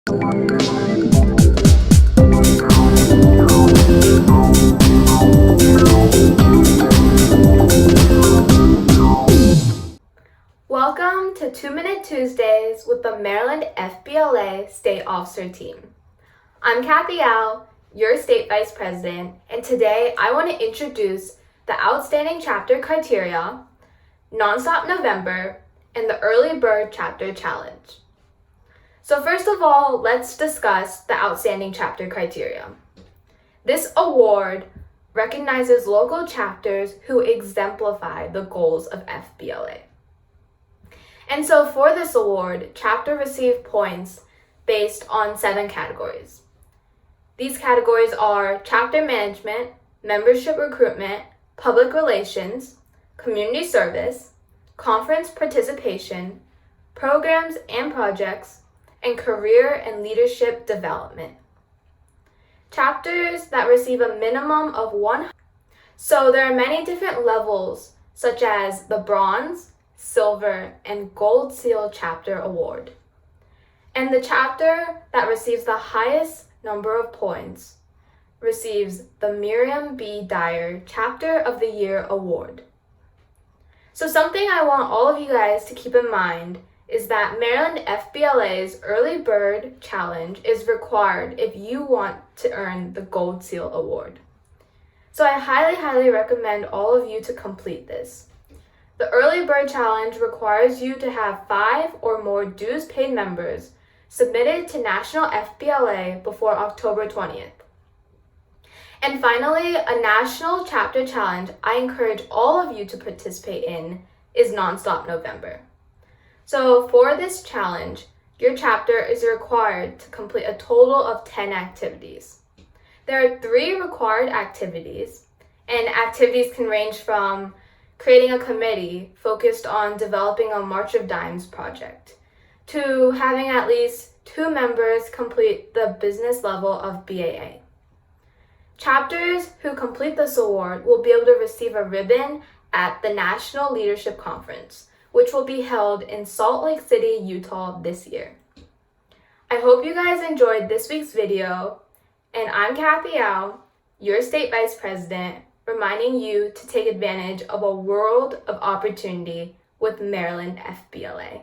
Welcome to 2-Minute Tuesdays with the Maryland FBLA State Officer Team. I'm Kathy Al, your State Vice President, and today I want to introduce the Outstanding Chapter Criteria, Nonstop November, and the Early Bird Chapter Challenge. So first of all, let's discuss the Outstanding Chapter Criteria. This award recognizes local chapters who exemplify the goals of FBLA. And so for this award, chapter received points based on 7 categories. These categories are chapter management, membership recruitment, public relations, community service, conference participation, programs and projects, and career and leadership development. Chapters that receive a minimum of 100. So there are many different levels, such as the bronze, silver, and gold seal chapter award. And the chapter that receives the highest number of points receives the Miriam B. Dyer Chapter of the Year Award. So something I want all of you guys to keep in mind is that Maryland FBLA's Early Bird Challenge is required if you want to earn the Gold Seal Award. So I highly recommend all of you to complete this. The Early Bird Challenge requires you to have 5 or more dues paid members submitted to National FBLA before October 20th. And finally, a national chapter challenge I encourage all of you to participate in is Nonstop November. So for this challenge, your chapter is required to complete a total of 10 activities. There are 3 required activities, and activities can range from creating a committee focused on developing a March of Dimes project, to having at least 2 members complete the business level of BAA. Chapters who complete this award will be able to receive a ribbon at the National Leadership Conference, which will be held in Salt Lake City, Utah this year. I hope you guys enjoyed this week's video, and I'm Kathy Al, your State Vice President, reminding you to take advantage of a world of opportunity with Maryland FBLA.